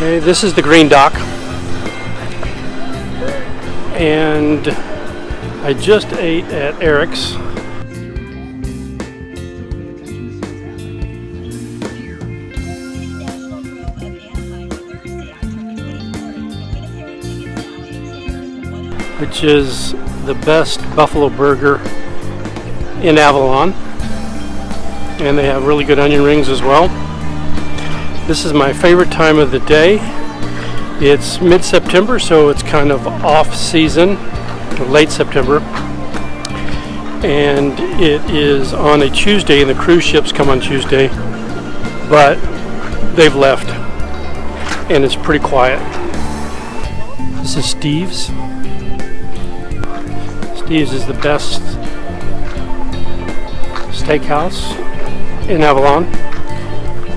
Okay, this is the green dock, and I just ate at Eric's. Which is the best buffalo burger in Avalon, and they have really good onion rings as well. This is my favorite time of the day. It's mid-September, so it's kind of off season, late September, and it is on a Tuesday, and the cruise ships come on Tuesday, but they've left, and it's pretty quiet. This is Steve's. Steve's is the best steakhouse in Avalon.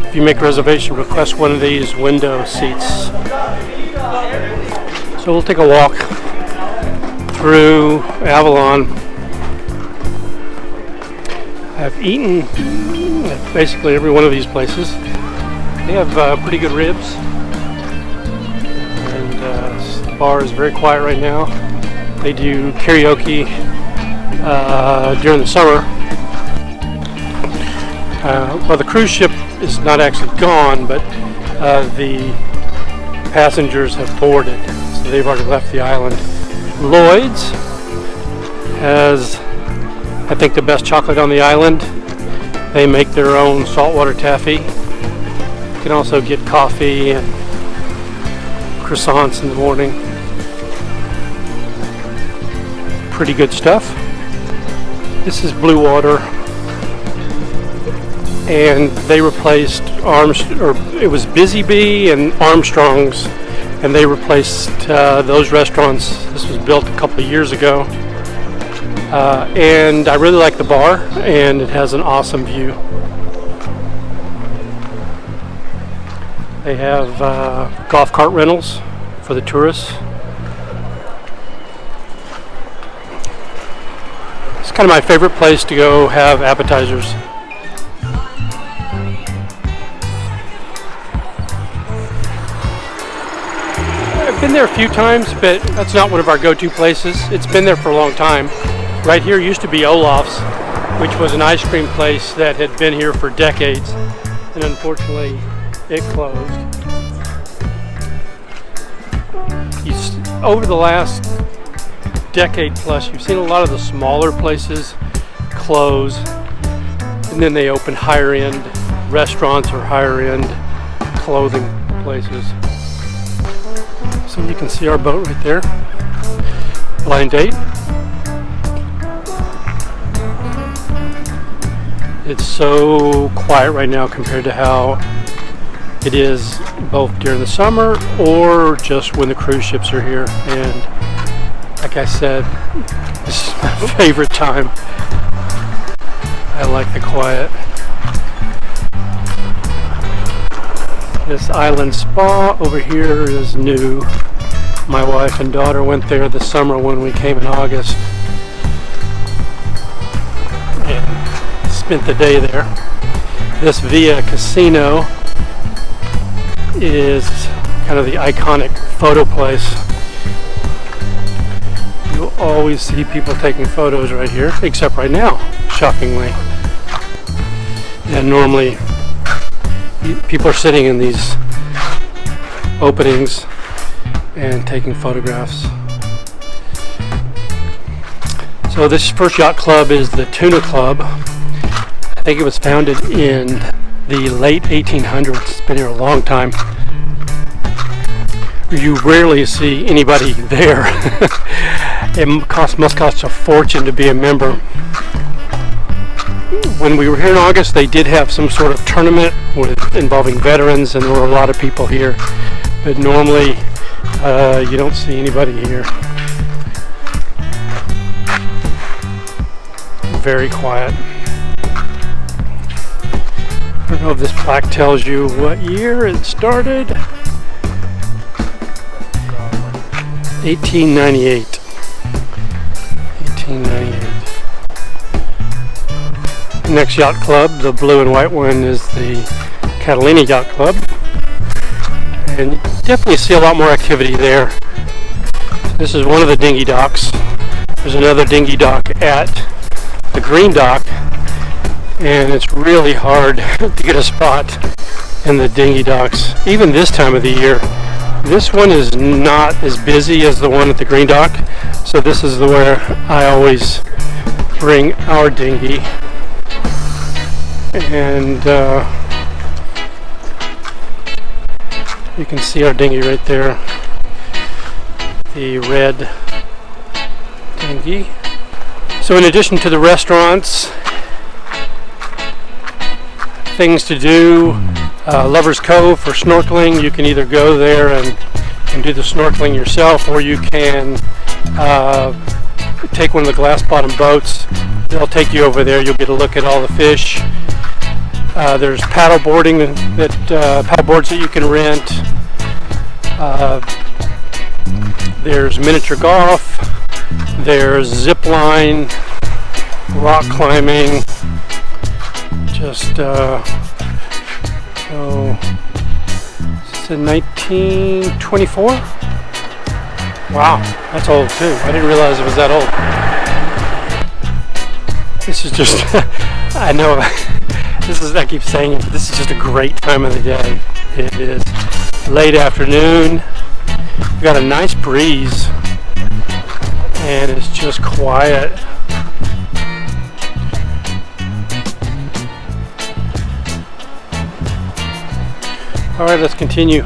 If you make a reservation, request one of these window seats. So we'll take a walk through Avalon. I've eaten at basically every one of these places. They have pretty good ribs, and the bar is very quiet right now. They do karaoke during the summer. Well, the cruise ship is not actually gone, but the passengers have boarded, so they've already left the island. Lloyd's has, I think, the best chocolate on the island. They make their own saltwater taffy. You can also get coffee and croissants in the morning. Pretty good stuff. This is Blue Water, and they replaced it was Busy Bee and Armstrong's, and they replaced those restaurants. This was built a couple of years ago, and I really like the bar, and it has an awesome view. They have golf cart rentals for the tourists. It's kind of my favorite place to go have appetizers. I've been there a few times, but that's not one of our go-to places. It's been there for a long time. Right here used to be Olaf's, which was an ice cream place that had been here for decades, and unfortunately it closed. Over the last decade plus, you've seen a lot of the smaller places close, and then they open higher end restaurants or higher end clothing places. So you can see our boat right there. Blind date. It's so quiet right now compared to how it is both during the summer or just when the cruise ships are here. And like I said, this is my favorite time. I like the quiet. This island spa over here is new. My wife and daughter went there this summer when we came in August and spent the day there. This Via Casino is kind of the iconic photo place. You'll always see people taking photos right here, except right now, shockingly. And normally people are sitting in these openings and taking photographs. So this first yacht club is the Tuna Club. I think it was founded in the late 1800s. It's been here a long time. You rarely see anybody there. It must cost a fortune to be a member. When we were here in August, they did have some sort of tournament involving veterans, and there were a lot of people here. But normally, you don't see anybody here. Very quiet. I don't know if this plaque tells you what year it started. 1898. 1898. Next yacht club, the blue and white one, is the Catalina Yacht Club. and definitely see a lot more activity there. This is one of the dinghy docks. There's another dinghy dock at the green dock, and it's really hard to get a spot in the dinghy docks, even this time of the year. This one is not as busy as the one at the green dock, so this is where I always bring our dinghy. And you can see our dinghy right there, the red dinghy. So in addition to the restaurants, things to do, Lover's Cove for snorkeling. You can either go there and do the snorkeling yourself, or you can take one of the glass bottom boats. They'll take you over there. You'll get a look at all the fish. There's paddle boarding, paddle boards that you can rent. There's miniature golf. There's zip line, rock climbing. Just it's in 1924. Wow, that's old too. I didn't realize it was that old. This is just, I know, I keep saying it, but this is just a great time of the day. It is late afternoon. We've got a nice breeze, and it's just quiet. Alright, let's continue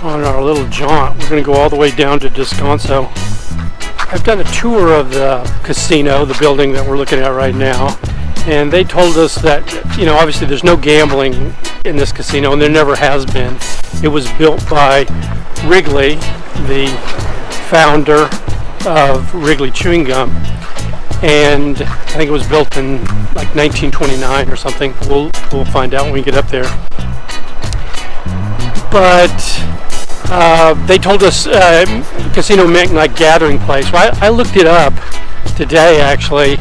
on our little jaunt. We're going to go all the way down to Descanso. I've done a tour of the casino, the building that we're looking at right now, and they told us that, you know, obviously there's no gambling in this casino, and there never has been. It was built by Wrigley, the founder of Wrigley Chewing Gum, and I think it was built in like 1929 or something. We'll find out when we get up there. But they told us casino meant like gathering place. Well, I looked it up today actually,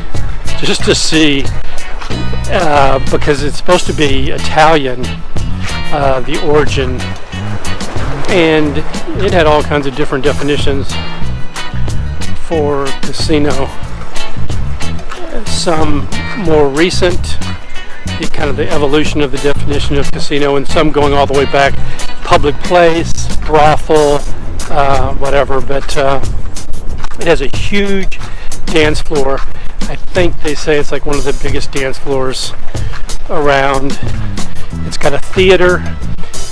just to see, because it's supposed to be Italian, the origin, and it had all kinds of different definitions for casino. Some more recent, the evolution of the definition of casino, and some going all the way back, public place, brothel, whatever. But it has a huge dance floor. I think they say it's like one of the biggest dance floors around. It's got a theater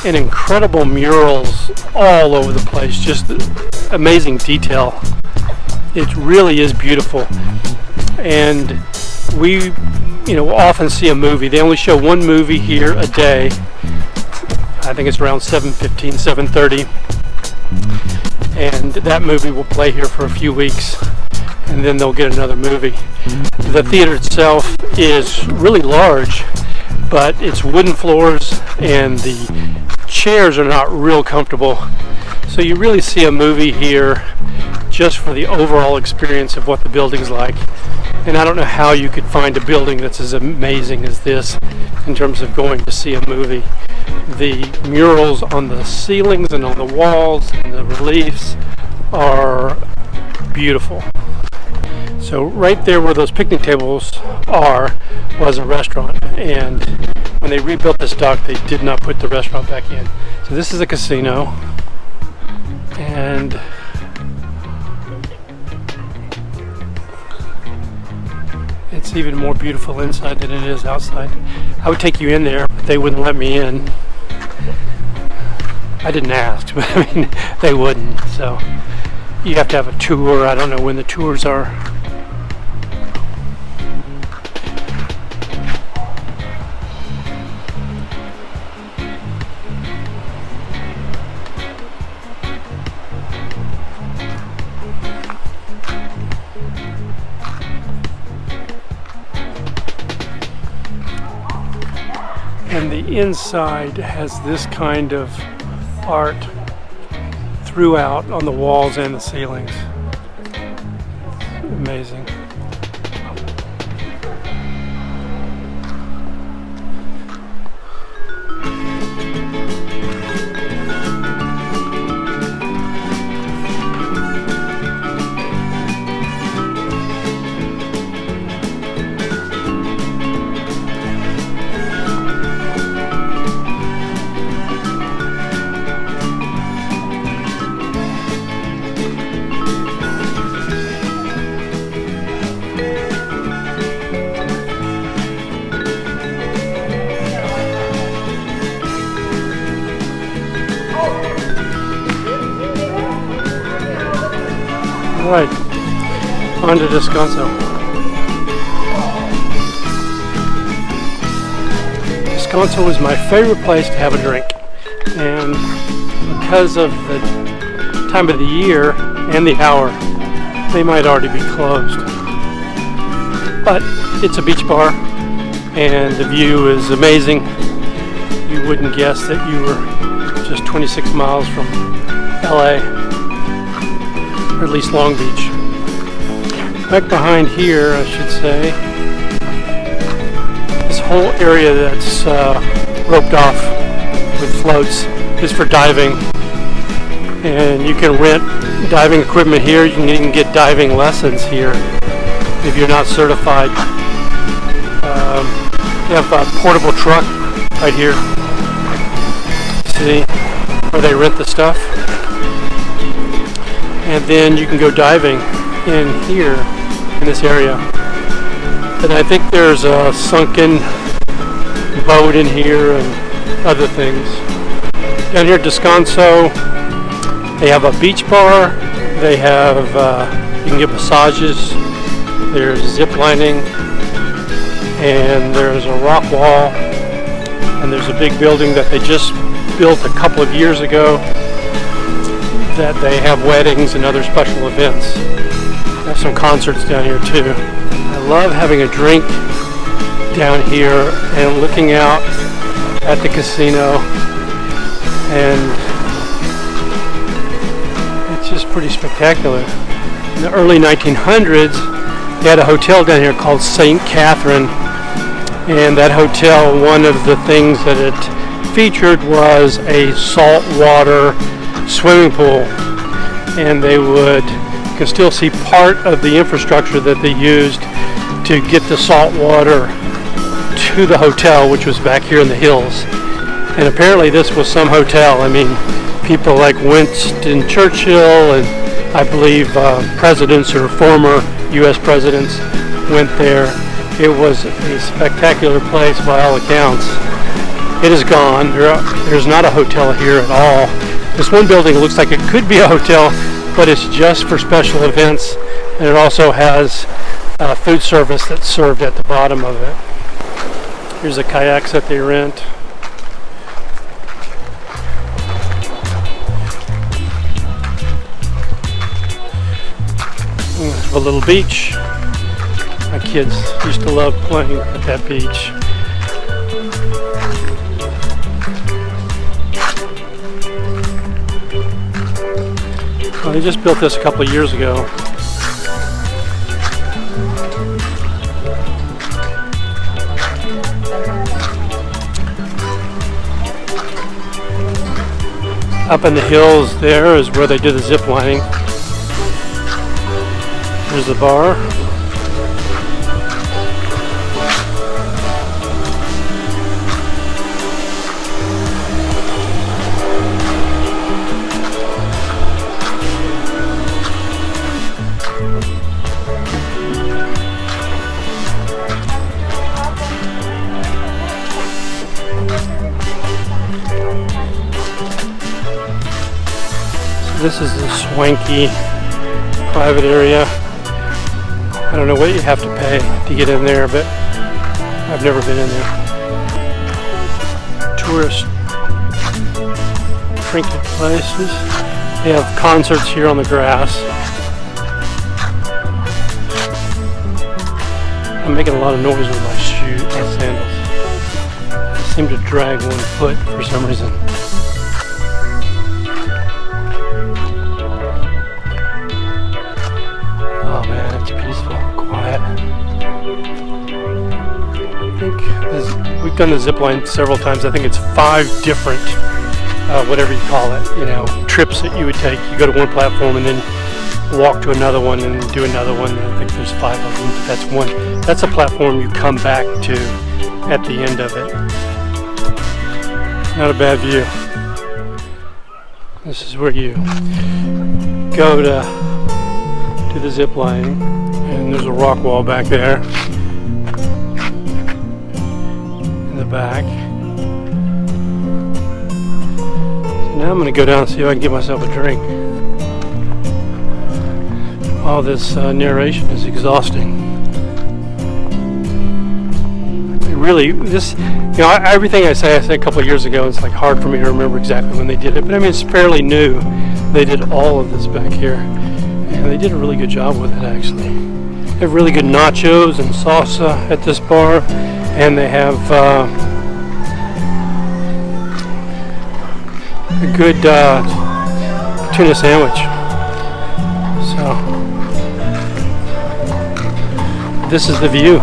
and incredible murals all over the place, just amazing detail. It really is beautiful. And we, often see a movie. They only show one movie here a day. I think it's around 7:15, 7:30. And that movie will play here for a few weeks, and then they'll get another movie. The theater itself is really large, but it's wooden floors, and the chairs are not real comfortable. So you really see a movie here just for the overall experience of what the building's like. And I don't know how you could find a building that's as amazing as this in terms of going to see a movie. The murals on the ceilings and on the walls and the reliefs are beautiful. So right there where those picnic tables are was a restaurant, and when they rebuilt this dock they did not put the restaurant back in. So this is a casino, and it's even more beautiful inside than it is outside. I would take you in there, but they wouldn't let me in. I didn't ask, but I mean, they wouldn't. So you have to have a tour. I don't know when the tours are. And the inside has this kind of art throughout on the walls and the ceilings. Amazing. Alright, on to Descanso. Descanso is my favorite place to have a drink, and because of the time of the year and the hour, they might already be closed. But it's a beach bar, and the view is amazing. You wouldn't guess that you were just 26 miles from LA, or at least Long Beach. Back behind here, I should say, this whole area that's roped off with floats is for diving, and you can rent diving equipment here. You can even get diving lessons here if you're not certified. They have a portable truck right here, see, where they rent the stuff, and then you can go diving in here in this area. And I think there's a sunken boat in here and other things. Down here at Descanso, they have a beach bar. They have, you can get massages. There's zip lining, and there's a rock wall, and there's a big building that they just built a couple of years ago that they have weddings and other special events. They have some concerts down here too. I love having a drink down here and looking out at the casino, and it's just pretty spectacular. In the early 1900s, they had a hotel down here called St. Catherine, and that hotel, one of the things that it featured was a saltwater swimming pool, and you can still see part of the infrastructure that they used to get the salt water to the hotel, which was back here in the hills. And apparently this was some hotel. I mean, people like Winston Churchill and I believe presidents or former U.S. presidents went there. It was a spectacular place by all accounts. It is gone. There's not a hotel here at all. This one building looks like it could be a hotel, but it's just for special events, and it also has food service that's served at the bottom of it. Here's the kayaks that they rent. A little beach. My kids used to love playing at that beach. Well, they just built this a couple of years ago. Up in the hills there is where they do the zip lining. There's the bar. So this is the swanky private area. I don't know what you have to pay to get in there, but I've never been in there. Tourist trinket places. They have concerts here on the grass. I'm making a lot of noise with my sandals. I seem to drag one foot for some reason. Oh man, it's peaceful, quiet. I think we've done the zip line several times. I think it's 5 different, whatever you call it, trips that you would take. You go to one platform and then walk to another one and do another one. I think there's 5 of them, but that's one. That's a platform you come back to at the end of it. Not a bad view. This is where you go to do the zip lining, and there's a rock wall back there in the back. So now I'm going to go down and see if I can get myself a drink. All this narration is exhausting. Really, this, everything I said a couple of years ago, it's like hard for me to remember exactly when they did it, but I mean, it's fairly new. They did all of this back here, and they did a really good job with it, actually. They have really good nachos and salsa at this bar, and they have a good tuna sandwich. So, this is the view.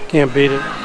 Can't beat it.